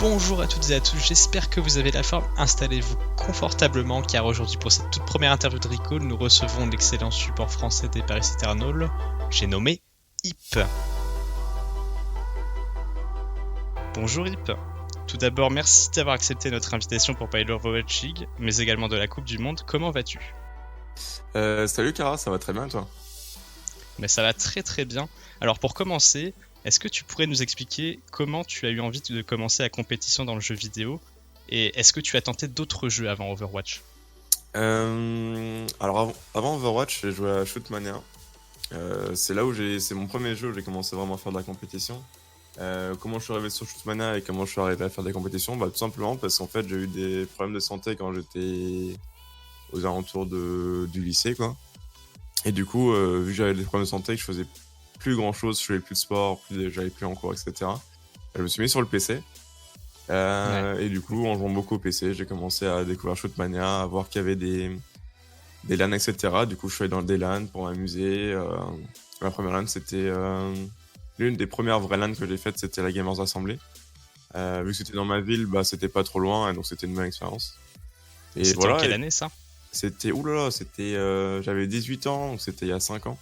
Bonjour à toutes et à tous, j'espère que vous avez la forme. Installez-vous confortablement car aujourd'hui pour cette toute première interview de Recall, nous recevons l'excellent support français des Paris Eternal, j'ai nommé Hip. Bonjour Hip. Tout d'abord, merci d'avoir accepté notre invitation pour parler de l'Overwatch League, mais également de la Coupe du Monde. Comment vas-tu ? Salut Cara, ça va très bien toi? Mais ça va très très bien. Alors pour commencer, est-ce que tu pourrais nous expliquer comment tu as eu envie de commencer la compétition dans le jeu vidéo et est-ce que tu as tenté d'autres jeux avant Overwatch ? Alors avant Overwatch, j'ai joué à Shootmania. C'est mon premier jeu où j'ai commencé vraiment à faire de la compétition. Comment je suis arrivé sur Shootmania et comment je suis arrivé à faire des compétitions? Tout simplement parce qu'en fait j'ai eu des problèmes de santé quand j'étais aux alentours du lycée quoi. Et du coup, vu que j'avais des problèmes de santé, que je faisais plus grand chose, je faisais plus de sport, j'allais plus en cours, etc. Je me suis mis sur le PC. Et du coup, en jouant beaucoup au PC, j'ai commencé à découvrir Shootmania, à voir qu'il y avait des LAN, etc. Du coup, je suis allé dans des LAN pour m'amuser. Ma première LAN, c'était l'une des premières vraies LAN que j'ai faites, c'était la Gamers Assemblée. Vu que c'était dans ma ville, c'était pas trop loin, et donc c'était une bonne expérience. Et c'était en quelle année ça ? J'avais 18 ans, donc c'était il y a 5 ans.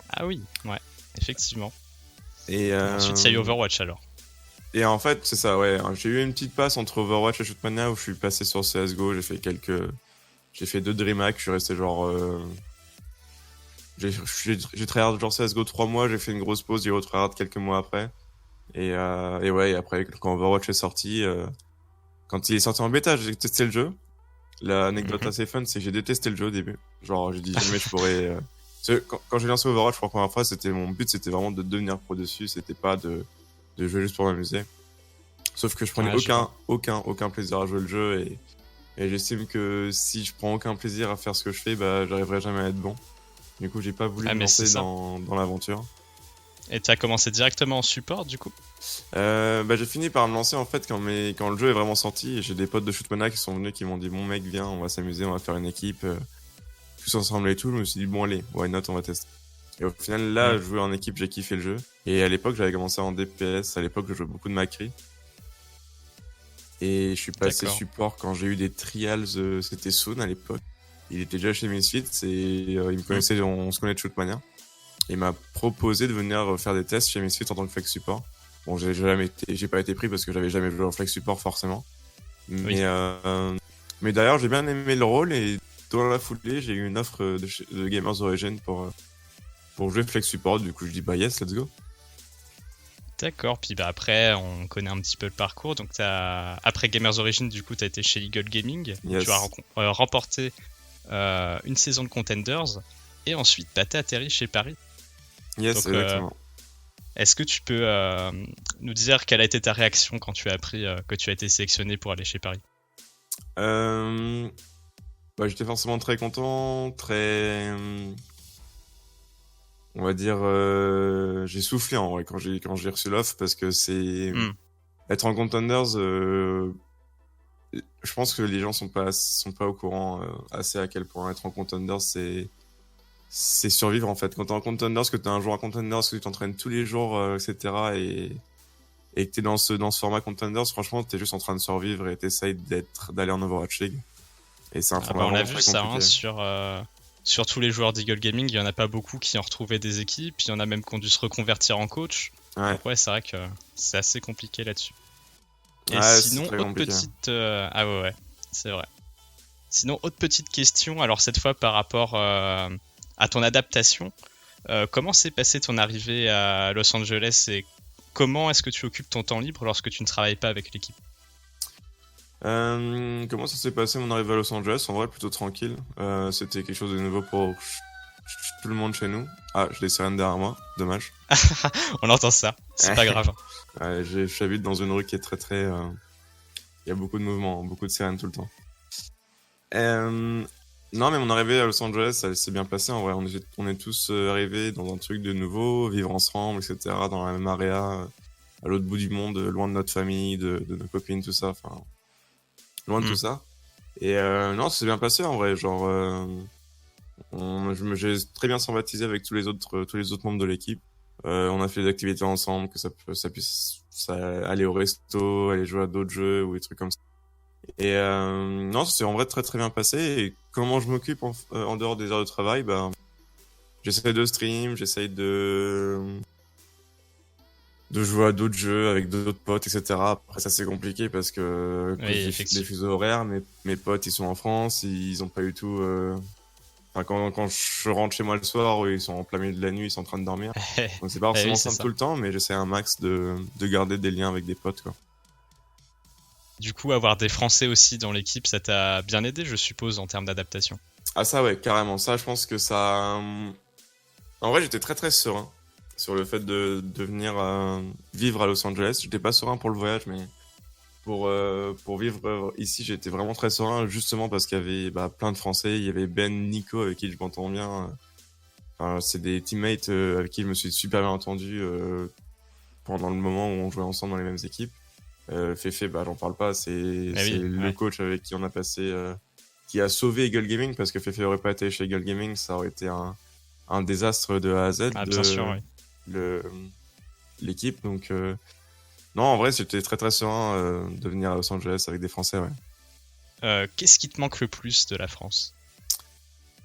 Ah oui, ouais, effectivement. Et ensuite, il y a eu Overwatch alors. Et en fait, c'est ça, ouais. J'ai eu une petite passe entre Overwatch et Shootmania où je suis passé sur CSGO, j'ai fait 2 DreamHack, je suis resté genre... J'ai tryhard genre CSGO 3 mois, j'ai fait une grosse pause, j'ai retryhard quelques mois après. Et ouais, et après, quand Overwatch est sorti, quand il est sorti en bêta, j'ai testé le jeu. L'anecdote assez fun, c'est que j'ai détesté le jeu au début. Genre, j'ai dit jamais je pourrais... Quand j'ai lancé Overwatch pour la première fois, mon but c'était vraiment de devenir pro dessus, c'était pas de jouer juste pour m'amuser. Sauf que je prenais aucun plaisir à jouer le jeu et j'estime que si je prends aucun plaisir à faire ce que je fais, j'arriverai jamais à être bon. Du coup, j'ai pas voulu me lancer dans l'aventure. Et tu as commencé directement en support du coup ? J'ai fini par me lancer en fait quand le jeu est vraiment sorti et j'ai des potes de Shootmania qui sont venus qui m'ont dit bon mec viens, on va s'amuser, on va faire une équipe tous ensemble et tout. Je me suis dit bon allez, why not, on va tester. Et au final là, jouer en équipe, j'ai kiffé le jeu. Et à l'époque, j'avais commencé en DPS, à l'époque je jouais beaucoup de Macri. Et je suis passé support quand j'ai eu des trials, c'était Soon à l'époque. Il était déjà chez Misfits et il me connaissait, on se connaît de Shootmania. Il m'a proposé de venir faire des tests chez Misfits en tant que flex support. Bon, j'ai pas été pris parce que j'avais jamais joué en flex support forcément. Mais d'ailleurs, j'ai bien aimé le rôle et dans la foulée, j'ai eu une offre de Gamers Origin pour jouer flex support. Du coup, je dis yes, let's go. D'accord, puis après on connaît un petit peu le parcours, donc après Gamers Origin du coup t'as été chez Eagle Gaming, yes. Tu as remporté une saison de Contenders, et ensuite t'as atterri chez Paris. Yes, donc, exactement. Est-ce que tu peux nous dire quelle a été ta réaction quand tu as appris que tu as été sélectionné pour aller chez Paris ? J'étais forcément très content, on va dire, j'ai soufflé en vrai quand j'ai reçu l'offre parce que c'est être en Contenders. Je pense que les gens sont pas au courant assez à quel point être en Contenders c'est survivre en fait. Quand t'es en Contenders, que t'es un joueur à Contenders, que tu t'entraînes tous les jours, etc. et que t'es dans ce format Contenders, franchement t'es juste en train de survivre et t'essayes d'aller en Overwatch League. Et c'est un format on a vu très ça compliqué. sur tous les joueurs d'Eagle Gaming, il y en a pas beaucoup qui ont retrouvé des équipes, il y en a même qui ont dû se reconvertir en coach. Ouais. Donc ouais, c'est vrai que c'est assez compliqué là-dessus. Et ouais, sinon, autre petite... Ah ouais, c'est vrai. Sinon, autre petite question, alors cette fois par rapport à ton adaptation. Comment s'est passée ton arrivée à Los Angeles et comment est-ce que tu occupes ton temps libre lorsque tu ne travailles pas avec l'équipe ? Comment ça s'est passé mon arrivée à Los Angeles? En vrai, plutôt tranquille. C'était quelque chose de nouveau pour tout le monde chez nous. Ah, j'ai des sirènes derrière moi, dommage. On entend ça, c'est pas grave. Ouais, j'habite dans une rue qui est très très... Il y a beaucoup de mouvements, beaucoup de sirènes tout le temps. Non, mais mon arrivée à Los Angeles, ça s'est bien passé. En vrai, on est tous arrivés dans un truc de nouveau, vivre ensemble, etc. Dans la même area, à l'autre bout du monde, loin de notre famille, de nos copines, tout ça. Enfin, loin de tout ça. Et non, ça s'est bien passé en vrai. Genre, j'ai très bien sympathisé avec tous les autres membres de l'équipe. On a fait des activités ensemble, que ça puisse aller au resto, aller jouer à d'autres jeux ou des trucs comme ça. Et non, ça s'est en vrai très très bien passé. Et comment je m'occupe en dehors des heures de travail, ben j'essaie de stream, j'essaie de jouer à d'autres jeux avec d'autres potes, etc. Après ça c'est compliqué parce que Oui, cause des effectivement. fuseaux horaires, mes potes ils sont en France, ils ont pas du tout. Enfin quand je rentre chez moi le soir, ils sont en plein milieu de la nuit, ils sont en train de dormir. Donc c'est pas Eh oui, forcément c'est simple ça. tout le temps, mais j'essaie un max de garder des liens avec des potes quoi. Du coup, avoir des Français aussi dans l'équipe, ça t'a bien aidé, je suppose, en termes d'adaptation. Ah ça ouais, carrément. Ça je pense que ça. En vrai j'étais très très serein sur le fait de venir vivre à Los Angeles. J'étais pas serein pour le voyage, mais pour vivre ici, j'étais vraiment très serein, justement parce qu'il y avait plein de Français. Il y avait Ben, Nico, avec qui je m'entends bien. Enfin, c'est des teammates avec qui je me suis super bien entendu pendant le moment où on jouait ensemble dans les mêmes équipes. Fefe, j'en parle pas, Eh c'est oui, le ouais. coach avec qui on a passé, qui a sauvé Eagle Gaming, parce que Fefe aurait pas été chez Eagle Gaming, ça aurait été un désastre de A à Z, Ah, bien sûr, oui. le, l'équipe. Donc, non, en vrai, c'était très très serein de venir à Los Angeles avec des Français, ouais. Qu'est-ce qui te manque le plus de la France?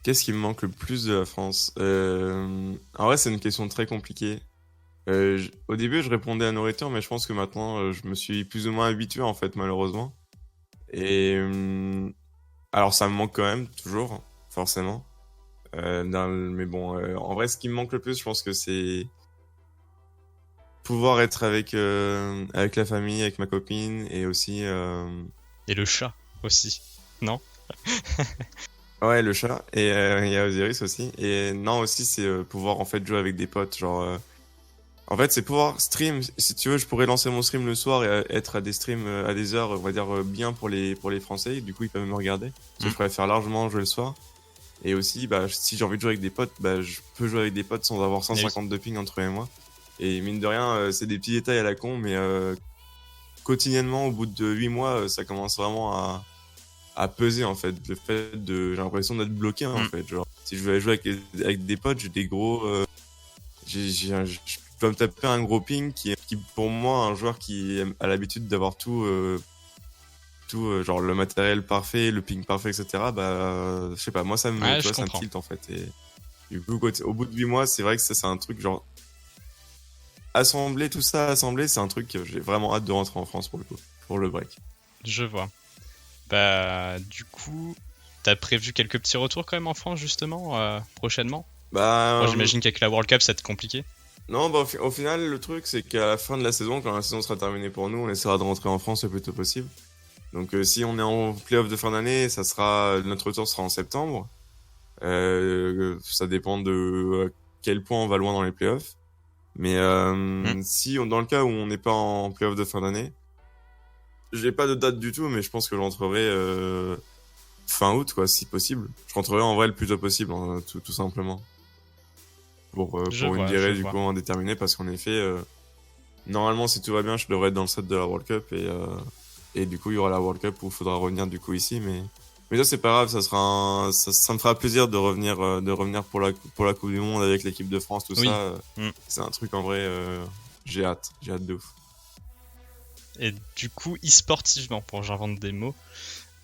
Qu'est-ce qui me manque le plus de la France? En vrai, c'est une question très compliquée. Au début, je répondais à nourriture, mais je pense que maintenant, je me suis plus ou moins habitué, en fait, malheureusement. Et alors, ça me manque quand même, toujours, forcément. Mais bon, en vrai, ce qui me manque le plus, je pense que c'est pouvoir être avec la famille, avec ma copine, et aussi Et le chat aussi, non? ouais, le chat. Et il y a Osiris aussi. Et non, aussi, c'est pouvoir en fait jouer avec des potes. Genre, en fait, c'est pouvoir stream. Si tu veux, je pourrais lancer mon stream le soir et être à des streams à des heures, on va dire, bien pour les Français. Du coup, ils peuvent me regarder. Parce que Hmm. je préfère largement jouer le soir. Et aussi, si j'ai envie de jouer avec des potes, je peux jouer avec des potes sans avoir Eh oui. 150 de ping entre eux et moi. Et mine de rien, c'est des petits détails à la con, mais quotidiennement, au bout de 8 mois, ça commence vraiment à peser en fait. Le fait de, j'ai l'impression d'être bloqué en Hmm. fait. Genre, si je vais jouer avec des potes, j'ai des gros, je dois me taper un gros ping qui pour moi, un joueur qui a l'habitude d'avoir tout, genre le matériel parfait, le ping parfait, etc. Je sais pas, moi Ouais, tu je vois, ça me comprends. tilte en fait. Et du coup, au bout de 8 mois, c'est vrai que ça, c'est un truc genre assembler tout ça, assembler, c'est un truc que j'ai vraiment hâte de rentrer en France pour le coup, pour le break. Je vois. Bah, du coup, t'as prévu quelques petits retours quand même en France, justement, prochainement? Bon, Bah, j'imagine qu'avec la World Cup, ça va être compliqué. non, au final, le truc, c'est qu'à la fin de la saison, quand la saison sera terminée pour nous, on essaiera de rentrer en France le plus tôt possible. Donc, si on est en playoff de fin d'année, notre retour sera en septembre. Ça dépend de à quel point on va loin dans les playoffs. Mais Hmm. si dans le cas où on n'est pas en playoff de fin d'année, j'ai pas de date du tout, mais je pense que je rentrerai fin août, quoi, si possible. Je rentrerai en vrai le plus tôt possible, hein, tout simplement. Pour une Je durée du vois. coup indéterminée, parce qu'en effet, normalement, si tout va bien, je devrais être dans le set de la World Cup et du coup, il y aura la World Cup où il faudra revenir du coup ici. Mais ça, c'est pas grave, ça me fera plaisir de revenir pour la Coupe du Monde avec l'équipe de France, tout ça. Oui. Hmm. C'est un truc en vrai, j'ai hâte de ouf. Et du coup, e-sportivement, pour j'invente des mots,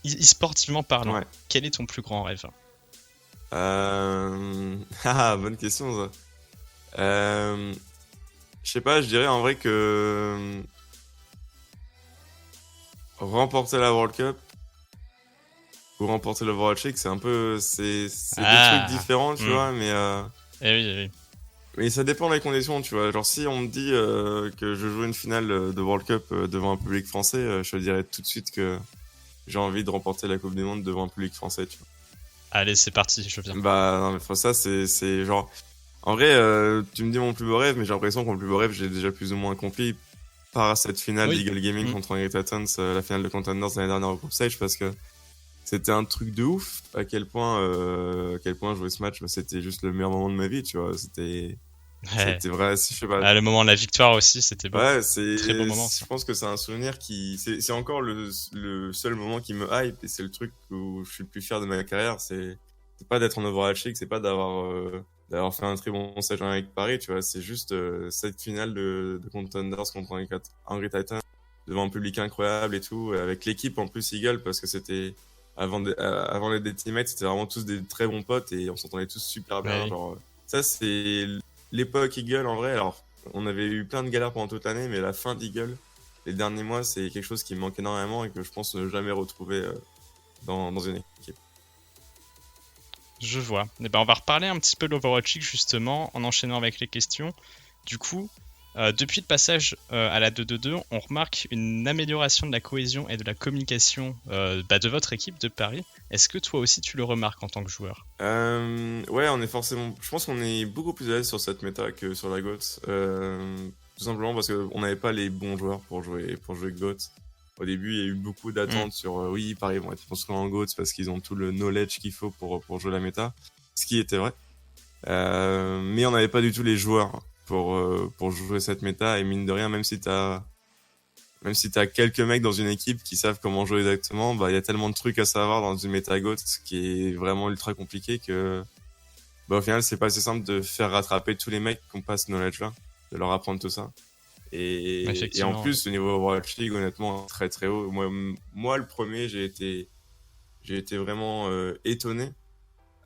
e-sportivement parlant, Ouais. quel est ton plus grand rêve? Bonne question ça. Euh, je sais pas, je dirais en vrai que remporter la World Cup ou remporter le World Shake, c'est deux trucs Ah, différents, tu hmm. vois, Eh oui, eh oui. mais ça dépend des conditions, tu vois. Genre si on me dit que je joue une finale de World Cup devant un public français, je te dirais tout de suite que j'ai envie de remporter la Coupe du Monde devant un public français, tu vois. Allez, c'est parti, je viens. Bah non, mais faut ça, c'est genre en vrai, tu me dis mon plus beau rêve, mais j'ai l'impression que mon plus beau rêve, j'ai déjà plus ou moins accompli par cette finale Oui. d'Eagle Gaming Hmm. contre Angry Titans, la finale de Contenders l'année dernière au Group Stage, parce que c'était un truc de ouf à quel point jouer ce match, c'était juste le meilleur moment de ma vie, tu vois. Ouais. C'était vrai, si je sais pas. Ah, le moment de la victoire aussi, c'était beau. Ouais, Très beau moment, je ça. pense que c'est un souvenir c'est encore le seul moment qui me hype et c'est le truc où je suis le plus fier de ma carrière, c'est pas d'être en overall chic, c'est pas d'avoir d'avoir fait un très bon stage avec Paris, tu vois. C'est juste cette finale de Contenders contre Angry Titan devant un public incroyable et tout, avec l'équipe en plus Eagle, parce que c'était avant d'être des teammates, c'était vraiment tous des très bons potes et on s'entendait tous super bien. Ouais. Genre, ça c'est l'époque Eagle en vrai. Alors, on avait eu plein de galères pendant toute l'année, mais la fin d'Eagle, les derniers mois, c'est quelque chose qui me manque énormément et que je pense ne jamais retrouver dans une équipe. Je vois. Et ben, on va reparler un petit peu de l'Overwatch League justement en enchaînant avec les questions. Du coup, depuis le passage à la 2-2-2, on remarque une amélioration de la cohésion et de la communication de votre équipe de Paris. Est-ce que toi aussi tu le remarques en tant que joueur? Ouais, on est forcément. Je pense qu'on est beaucoup plus à l'aise sur cette méta que sur la GOAT. Tout simplement parce qu'on n'avait pas les bons joueurs pour jouer GOAT. Au début, il y a eu beaucoup d'attentes sur oui, Paris vont être construits en GOAT parce qu'ils ont tout le knowledge qu'il faut pour jouer la méta. Ce qui était vrai. Mais on n'avait pas du tout les joueurs pour jouer cette méta. Et mine de rien, même si t'as quelques mecs dans une équipe qui savent comment jouer exactement, bah, il y a tellement de trucs à savoir dans une méta GOAT, ce qui est vraiment ultra compliqué que, bah, au final, c'est pas assez simple de faire rattraper tous les mecs qui ont pas ce knowledge-là, de leur apprendre tout ça. Et en plus, le niveau Overwatch League, honnêtement, très très haut. Moi le premier, j'ai été vraiment étonné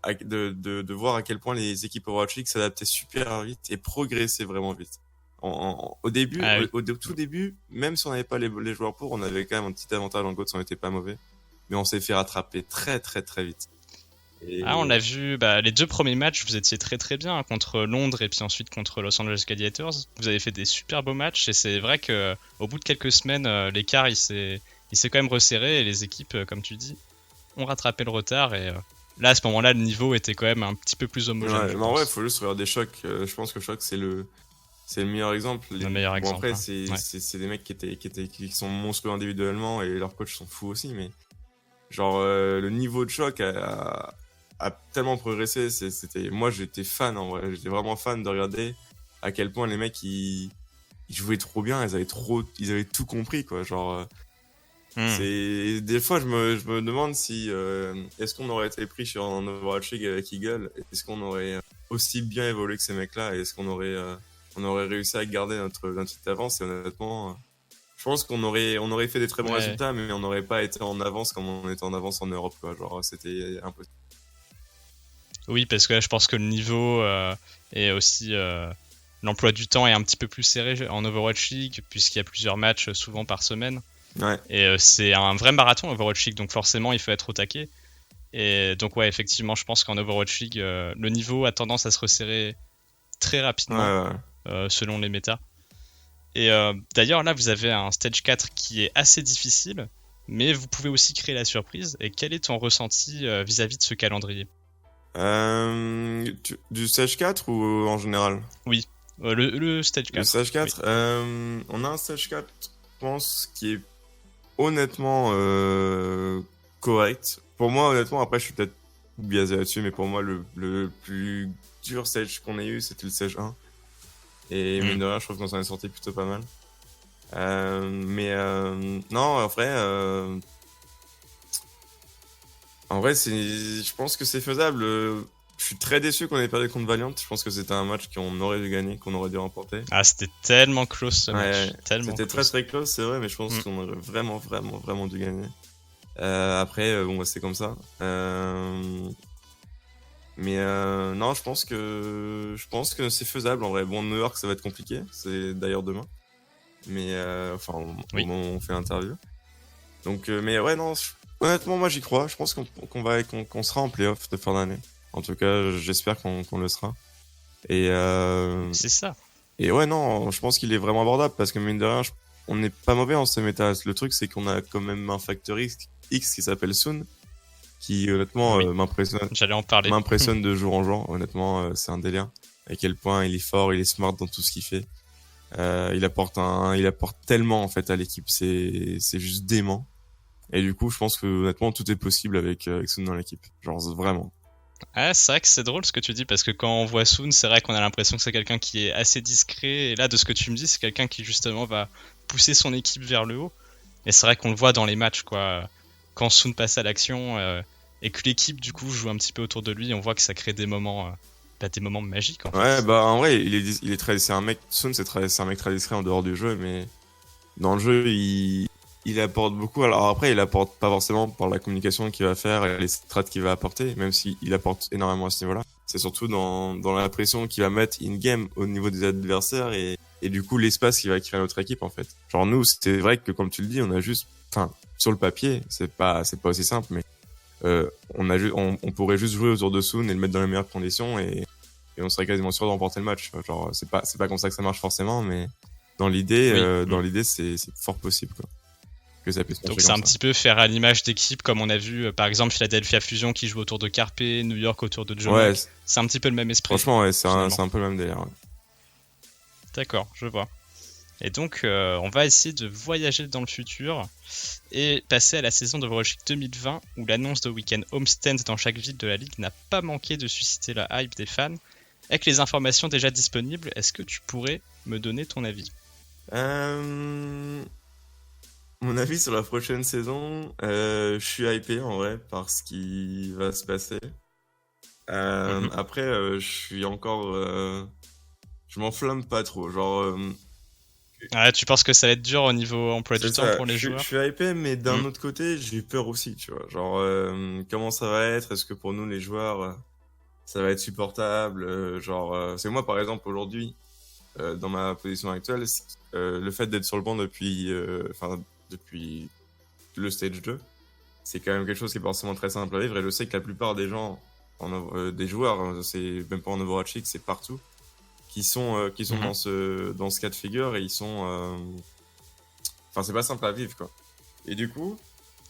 de voir à quel point les équipes Overwatch League s'adaptaient super vite et progressaient vraiment vite. Au début, au tout début, même si on n'avait pas les joueurs pour, on avait quand même un petit avantage en GOAT, on n'était pas mauvais. Mais on s'est fait rattraper très très très vite. On l'a vu, les 2 premiers matchs, vous étiez très très bien contre Londres et puis ensuite contre Los Angeles Gladiators. Vous avez fait des super beaux matchs et c'est vrai que au bout de quelques semaines, l'écart il s'est quand même resserré et les équipes, comme tu dis, ont rattrapé le retard et là à ce moment-là le niveau était quand même un petit peu plus homogène. Ouais, mais en vrai, faut juste regarder Shock. Je pense que Shock c'est le meilleur exemple. Le meilleur exemple. Après, c'est des mecs qui sont monstrueux individuellement et leurs coachs sont fous aussi, mais genre le niveau de Shock a tellement progressé. Moi j'étais fan en vrai, j'étais vraiment fan de regarder à quel point les mecs ils jouaient trop bien, ils avaient tout compris quoi. Genre c'est des fois je me demande si est-ce qu'on aurait été pris sur un Overwatch League avec Eagle, est-ce qu'on aurait aussi bien évolué que ces mecs-là et est-ce qu'on aurait réussi à garder notre petite avance. Et honnêtement, je pense qu'on aurait fait des très bons résultats, mais on n'aurait pas été en avance comme on était en avance en Europe, quoi. Genre, c'était impossible. Oui, parce que là, je pense que le niveau et aussi l'emploi du temps est un petit peu plus serré en Overwatch League, puisqu'il y a plusieurs matchs souvent par semaine. Ouais. Et c'est un vrai marathon Overwatch League, donc forcément, il faut être au taquet. Et donc, ouais, effectivement, je pense qu'en Overwatch League, le niveau a tendance à se resserrer très rapidement, selon les méta. Et d'ailleurs, là, vous avez un Stage 4 qui est assez difficile, mais vous pouvez aussi créer la surprise. Et quel est ton ressenti vis-à-vis de ce calendrier ? Du Stage 4 ou en général? Oui, le Stage 4. Le Stage 4, oui. on a un Stage 4, je pense, qui est honnêtement correct. Pour moi, honnêtement, après, je suis peut-être biaisé là-dessus, mais pour moi, le plus dur stage qu'on ait eu, c'était le Stage 1. Et mine de rien, je trouve qu'on s'en est sorti plutôt pas mal. Non, en vrai, je pense que c'est faisable. Je suis très déçu qu'on ait perdu contre Valiant. Je pense que c'était un match qu'on aurait dû gagner, qu'on aurait dû remporter. Ah, c'était tellement close ce match. C'était très très close, c'est vrai, mais je pense qu'on aurait vraiment dû gagner. Après, bon, c'est comme ça. Non, je pense que c'est faisable en vrai. Bon, New York, ça va être compliqué. C'est d'ailleurs demain. Mais au moment où on fait l'interview. Donc, mais ouais, non. Honnêtement, moi, j'y crois. Je pense qu'on sera en playoff de fin d'année. En tout cas, j'espère qu'on le sera. Et c'est ça. Et ouais, non, je pense qu'il est vraiment abordable parce que mine de rien, on n'est pas mauvais en ces méta. Le truc, c'est qu'on a quand même un facteur X qui s'appelle Soon, qui honnêtement m'impressionne. J'allais en parler. M'impressionne de jour en jour. Honnêtement, c'est un délire. À quel point il est fort, il est smart dans tout ce qu'il fait. Il apporte tellement en fait à l'équipe. C'est juste dément. Et du coup, je pense que honnêtement, tout est possible avec Soon dans l'équipe. Genre vraiment. Ah, c'est vrai que c'est drôle ce que tu dis parce que quand on voit Soon, c'est vrai qu'on a l'impression que c'est quelqu'un qui est assez discret. Et là, de ce que tu me dis, c'est quelqu'un qui justement va pousser son équipe vers le haut. Et c'est vrai qu'on le voit dans les matchs, quoi. Quand Soon passe à l'action et que l'équipe du coup joue un petit peu autour de lui, on voit que ça crée des moments des moments magiques en Ouais, fait. bah en vrai, il est très, Sun, c'est un mec très discret en dehors du jeu, mais dans le jeu, il apporte beaucoup. Alors après, il apporte pas forcément par la communication qu'il va faire et les strats qu'il va apporter, même s'il apporte énormément à ce niveau-là. C'est surtout dans la pression qu'il va mettre in-game au niveau des adversaires et du coup l'espace qu'il va créer à notre équipe en fait. Genre nous, c'était vrai que comme tu le dis, on a juste, enfin, sur le papier, c'est pas aussi simple, mais on pourrait juste jouer autour de Sun et le mettre dans les meilleures conditions et on serait quasiment sûr de remporter le match. Genre c'est pas comme ça que ça marche forcément, mais Oui. dans l'idée c'est fort possible quoi que ça puisse Donc marcher c'est comme un ça. petit peu faire à l'image d'équipe comme on a vu par exemple Philadelphia Fusion qui joue autour de Carpe, New York autour de Ouais, Jomak. C'est un petit peu le même esprit franchement ouais, finalement. c'est un peu le même délire. Ouais. D'accord, je vois. Et donc on va essayer de voyager dans le futur et passer à la saison d'Overwatch League 2020 où l'annonce de week-end homestand dans chaque ville de la ligue n'a pas manqué de susciter la hype des fans. Avec les informations déjà disponibles, est-ce que tu pourrais me donner ton avis? Euh... Mon avis sur la prochaine saison, je suis hypé en vrai par ce qui va se passer. Mhm. Après, je suis encore, je m'enflamme pas trop. Genre, Ah, tu penses que ça va être dur au niveau emploi c'est du temps ça. pour les Je joueurs? suis hypé, mais Hmm. d'un autre côté, j'ai peur aussi, tu vois. Genre, comment ça va être? Est-ce que pour nous les joueurs, ça va être supportable? Genre, c'est moi par exemple aujourd'hui, dans ma position actuelle, le fait d'être sur le banc depuis le stage 2, c'est quand même quelque chose qui est pas forcément très simple à vivre. Et je sais que la plupart des gens, des joueurs, hein, c'est même pas en Overwatch League, c'est partout, qui sont Mhm. dans ce cas de figure et ils sont, enfin, c'est pas simple à vivre, quoi. Et du coup,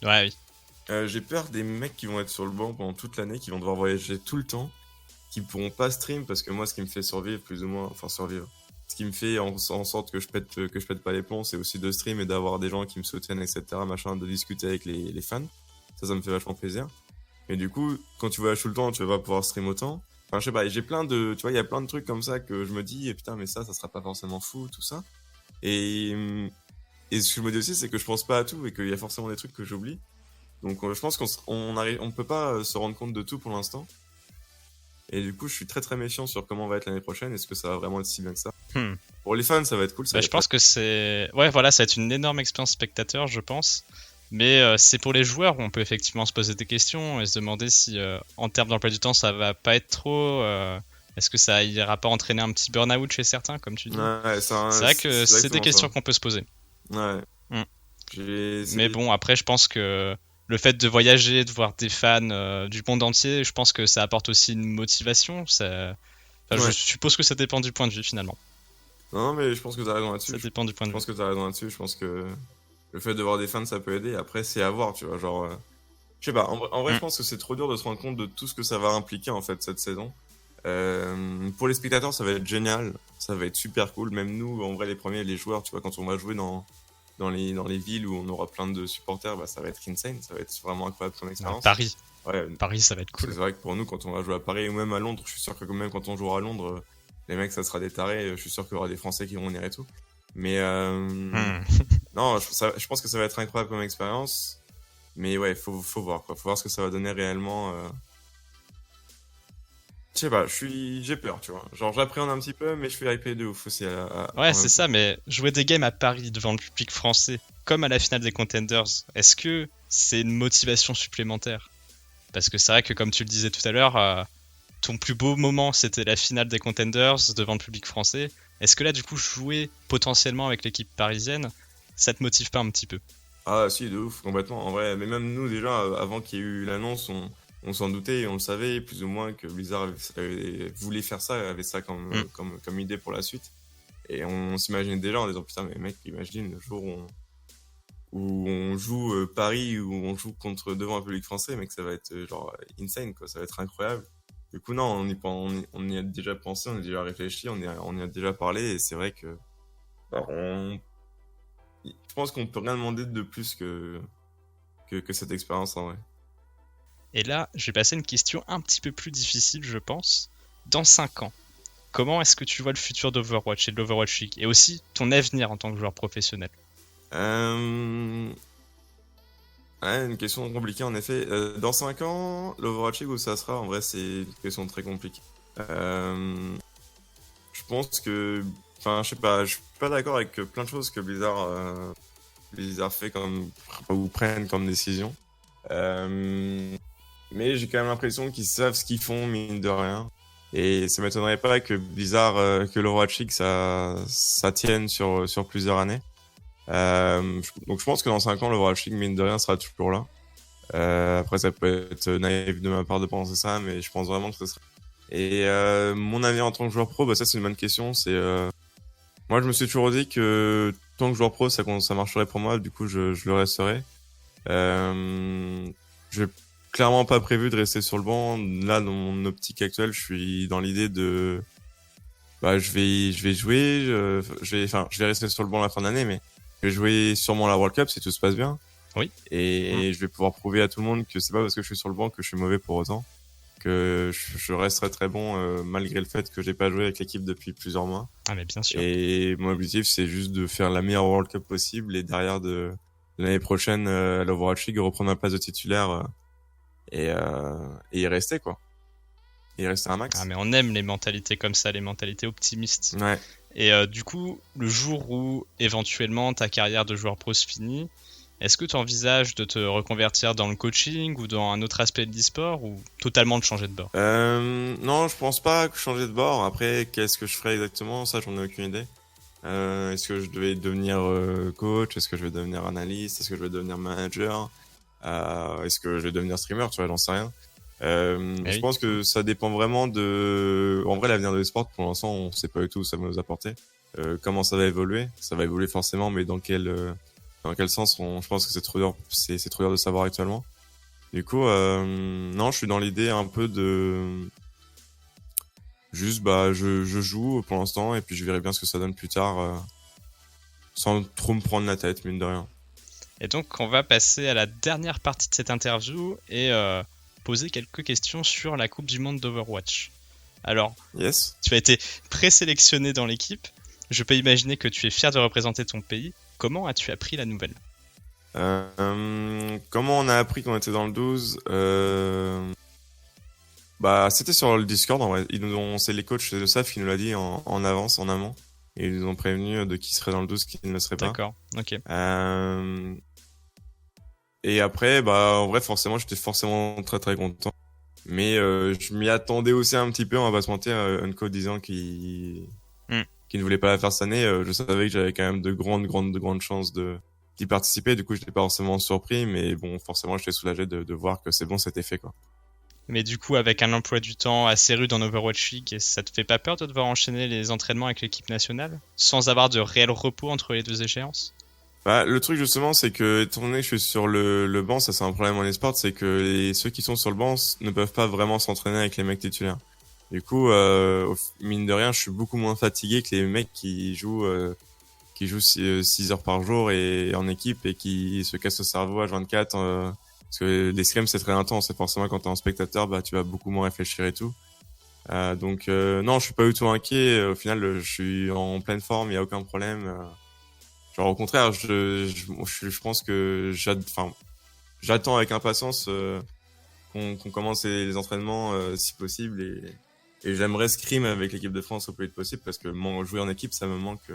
Ouais, oui. j'ai peur des mecs qui vont être sur le banc pendant toute l'année, qui vont devoir voyager tout le temps, qui pourront pas stream parce que moi, ce qui me fait survivre, plus ou moins, enfin survivre, ce qui me fait en sorte que je pète pas les plombs, c'est aussi de stream et d'avoir des gens qui me soutiennent, etc., machin, de discuter avec les fans. Ça me fait vachement plaisir. Et du coup, quand tu voyages tout le temps, tu vas pas pouvoir stream autant. Enfin, je sais pas, j'ai plein de, tu vois, il y a plein de trucs comme ça que je me dis, et putain, mais ça sera pas forcément fou, tout ça. Et, et ce que je me dis aussi, c'est que je pense pas à tout et qu'il y a forcément des trucs que j'oublie. Donc, je pense on peut pas se rendre compte de tout pour l'instant. Et du coup, je suis très très méfiant sur comment va être l'année prochaine. Est-ce que ça va vraiment être si bien que ça? Hmm. Pour les fans, ça va être cool, ça Bah, y a je pas. pense que c'est... Ouais, voilà, ça va être une énorme expérience spectateur, je pense. Mais c'est pour les joueurs où on peut effectivement se poser des questions et se demander si, en termes d'emploi du temps, ça va pas être trop... Est-ce que ça ira pas entraîner un petit burn-out chez certains, comme tu dis? Ouais, C'est vrai que c'est c'est des exactement ça. questions qu'on peut se poser. Ouais. Hmm. Mais C'est, bon, après, je pense que le fait de voyager, de voir des fans du monde entier, je pense que ça apporte aussi une motivation. Enfin, je ouais. suppose que ça dépend du point de vue, finalement. Non, mais je pense que t'as raison là-dessus. Ça dépend du point Je de vue. pense que t'as raison là-dessus. Je pense que le fait de voir des fans, ça peut aider. Après, c'est à voir, tu vois. Genre, je sais pas. En vrai, je Hmm. pense que c'est trop dur de se rendre compte de tout ce que ça va impliquer, en fait, cette saison. Pour les spectateurs, ça va être génial. Ça va être super cool. Même nous, en vrai, les premiers, les joueurs, tu vois, quand on va jouer dans les villes où on aura plein de supporters, bah, ça va être insane. Ça va être vraiment incroyable comme Ah, expérience. Paris. Ouais, Paris, ça va être parce que cool. c'est vrai que pour nous, quand on va jouer à Paris ou même à Londres, je suis sûr que même quand on jouera à Londres, les mecs, ça sera des tarés. Je suis sûr qu'il y aura des Français qui vont venir et tout. Mais Hmm. non, je pense que ça va être incroyable comme expérience. Mais ouais, faut voir quoi. Faut voir ce que ça va donner réellement. Je sais pas, j'ai peur, tu vois. Genre, j'appréhende un petit peu, mais je suis hypé de ouf aussi Ouais, en c'est même temps. ça, mais jouer des games à Paris devant le public français, comme à la finale des Contenders, est-ce que c'est une motivation supplémentaire? Parce que c'est vrai que, comme tu le disais tout à l'heure, ton plus beau moment, c'était la finale des Contenders devant le public français. Est-ce que là, du coup, jouer potentiellement avec l'équipe parisienne, ça te motive pas un petit peu? Ah si, de ouf, complètement. En vrai, mais même nous déjà, avant qu'il y ait eu l'annonce, on s'en doutait et on le savait plus ou moins que Blizzard voulait faire ça, avait ça Hmm. comme idée pour la suite. Et on s'imaginait déjà en disant putain, mais mec, imagine le jour où on joue Paris, où on joue devant un public français, mec, ça va être genre insane, quoi. Ça va être incroyable. Du coup, non, on y a déjà pensé, on y a déjà réfléchi, on y a déjà parlé, et c'est vrai que bah, je pense qu'on peut rien demander de plus que cette expérience en vrai. Et là, je vais passer à une question un petit peu plus difficile, je pense. Dans 5 ans, comment est-ce que tu vois le futur d'Overwatch et de l'Overwatch League? Et aussi ton avenir en tant que joueur professionnel? Euh... Ouais, une question compliquée en effet. Dans 5 ans, l'Overwatch League où ça sera, en vrai, c'est une question très compliquée. Euh, je pense que, enfin, je sais pas, je suis pas d'accord avec plein de choses que Blizzard fait ou prennent comme décision. Euh, mais j'ai quand même l'impression qu'ils savent ce qu'ils font, mine de rien. Et ça m'étonnerait pas que Blizzard, que l'Overwatch League, ça tienne sur plusieurs années. Donc je pense que dans 5 ans, l'Overwatch League, mine de rien, sera toujours là. Après, ça peut être naïf de ma part de penser ça, mais je pense vraiment que ce sera. Et mon avis en tant que joueur pro, bah ça c'est une bonne question. Moi je me suis toujours dit que tant que joueur pro, ça marcherait pour moi. Du coup, je le resterai. J'ai clairement pas prévu de rester sur le banc. Là, dans mon optique actuelle, je suis dans l'idée de, bah je vais jouer. Je vais rester sur le banc la fin d'année, mais je vais jouer sûrement la World Cup si tout se passe bien. Oui. Et je vais pouvoir prouver à tout le monde que c'est pas parce que je suis sur le banc que je suis mauvais pour autant, que je resterai très bon malgré le fait que j'ai pas joué avec l'équipe depuis plusieurs mois. Ah mais bien sûr. Et mon objectif c'est juste de faire la meilleure World Cup possible et derrière de l'année prochaine à l'Overwatch League reprendre ma place de titulaire et y rester quoi. Et y rester un max. Ah mais on aime les mentalités comme ça, les mentalités optimistes. Ouais. Et du coup, le jour où éventuellement ta carrière de joueur pro se finit, est-ce que tu envisages de te reconvertir dans le coaching ou dans un autre aspect de l'e-sport ou totalement de changer de bord? Non, je pense pas que changer de bord. Après, qu'est-ce que je ferais exactement? Ça, j'en ai aucune idée. Est-ce que je devais devenir coach? Est-ce que je vais devenir analyste? Est-ce que je vais devenir manager? Est-ce que je vais devenir streamer? Tu vois, j'en sais rien. Je Oui. pense que ça dépend vraiment de... En vrai, l'avenir de l'esport, pour l'instant, on sait pas du tout où ça va nous apporter. Comment ça va évoluer? Ça va évoluer forcément, mais dans quel sens? Je pense que c'est trop dur, c'est trop dur de savoir actuellement. Du coup, non, je suis dans l'idée un peu de... Juste, bah, je joue pour l'instant, et puis je verrai bien ce que ça donne plus tard, sans trop me prendre la tête, mine de rien. Et donc, on va passer à la dernière partie de cette interview et poser quelques questions sur la Coupe du Monde d'Overwatch. Alors, Yes. tu as été présélectionné dans l'équipe. Je peux imaginer que tu es fier de représenter ton pays. Comment as-tu appris la nouvelle? Comment on a appris qu'on était dans le 12 Bah, c'était sur le Discord, en vrai. C'est les coachs de SAF qui nous l'a dit en avance, en amont. Et ils nous ont prévenu de qui serait dans le 12, qui ne le serait pas. D'accord, ok. Et après, bah, en vrai, forcément, j'étais forcément très très content. Mais je m'y attendais aussi un petit peu, on va pas se mentir, Unco disant qu'il ne voulait pas la faire cette année. Je savais que j'avais quand même de grandes chances d'y participer. Du coup, j'étais pas forcément surpris, mais bon, forcément, j'étais soulagé de voir que c'est bon, c'était fait, quoi. Mais du coup, avec un emploi du temps assez rude en Overwatch League, ça te fait pas peur de devoir enchaîner les entraînements avec l'équipe nationale sans avoir de réel repos entre les deux échéances? Bah, le truc justement, c'est que étant donné que je suis sur le banc, ça c'est un problème en esport, c'est que ceux qui sont sur le banc ne peuvent pas vraiment s'entraîner avec les mecs titulaires. Du coup, mine de rien, je suis beaucoup moins fatigué que les mecs qui jouent 6 heures par jour et en équipe et qui se cassent le cerveau H24. Parce que les scrims c'est très intense et forcément quand t'es un spectateur, bah tu vas beaucoup moins réfléchir et tout. Donc non, je suis pas du tout inquiet. Au final, je suis en pleine forme, il y a aucun problème. Genre au contraire, je pense que j'attends avec impatience qu'on commence les entraînements si possible et j'aimerais scrim avec l'équipe de France au plus vite possible parce que jouer en équipe ça me manque.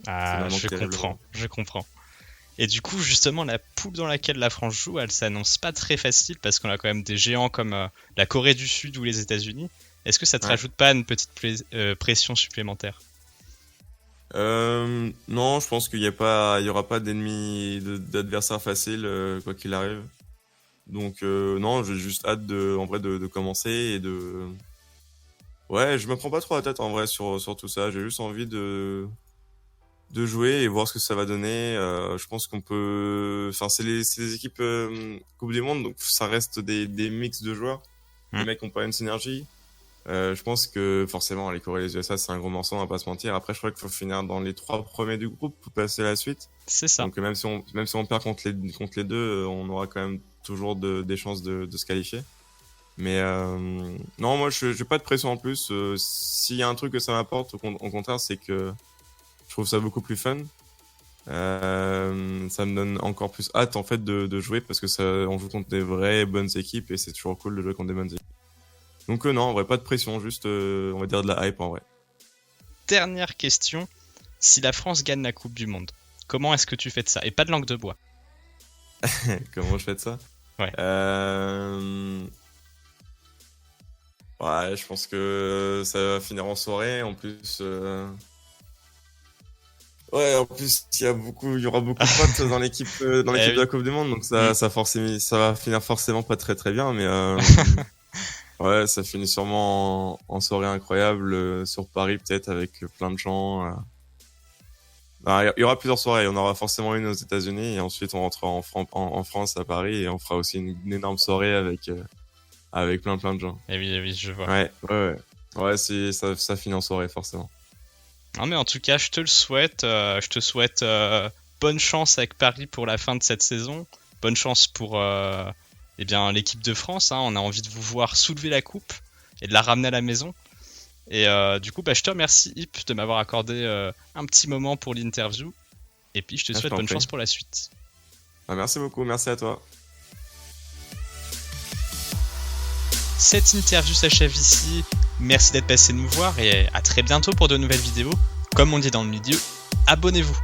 Ah, je comprends. Et du coup, justement, la poule dans laquelle la France joue, elle s'annonce pas très facile parce qu'on a quand même des géants comme la Corée du Sud ou les États-Unis. Est-ce que ça te rajoute pas une petite pression supplémentaire? Non, je pense qu'il y aura pas d'adversaire facile quoi qu'il arrive. Donc non, j'ai juste hâte en vrai de commencer et ouais, je me prends pas trop la tête en vrai sur tout ça. J'ai juste envie de jouer et voir ce que ça va donner. Je pense qu'on peut, enfin c'est les équipes Coupe du Monde, donc ça reste des mix de joueurs. Les mecs ont pas une synergie. Je pense que forcément les Corées et les USA c'est un gros morceau, on va pas se mentir. Après je crois qu'il faut finir dans les 3 premiers du groupe pour passer à la suite. C'est ça. Donc même si on perd contre les deux, on aura quand même toujours des chances de se qualifier. Mais non, moi j'ai pas de pression en plus. S'il y a un truc que ça m'apporte, au contraire, c'est que je trouve ça beaucoup plus fun. Ça me donne encore plus hâte en fait de jouer parce que on joue contre des vraies bonnes équipes et c'est toujours cool de jouer contre des bonnes équipes. Donc non, en vrai, pas de pression, juste, on va dire de la hype en vrai. Dernière question. Si la France gagne la Coupe du Monde, comment est-ce que tu fais de ça? Et pas de langue de bois. Comment je fais de ça? Ouais. Ouais, je pense que ça va finir en soirée. En plus, ouais, en plus, il y aura beaucoup de potes dans l'équipe, Eh de oui. la Coupe du Monde, donc ça va finir forcément pas très très bien, mais ouais, ça finit sûrement en soirée incroyable sur Paris, peut-être avec plein de gens. Il y aura plusieurs soirées. On aura forcément une aux États-Unis et ensuite on rentrera en France à Paris et on fera aussi une énorme soirée avec plein de gens. Eh oui, je vois. Ouais, ça finit en soirée forcément. Non, mais en tout cas, je te le souhaite. Je te souhaite bonne chance avec Paris pour la fin de cette saison. Bonne chance pour eh bien, l'équipe de France. Hein. On a envie de vous voir soulever la coupe et de la ramener à la maison. Et du coup, je te remercie, Hip, de m'avoir accordé un petit moment pour l'interview. Et puis, je te souhaite bonne chance pour la suite. Merci beaucoup, merci à toi. Cette interview s'achève ici. Merci d'être passé nous voir et à très bientôt pour de nouvelles vidéos. Comme on dit dans le milieu, abonnez-vous.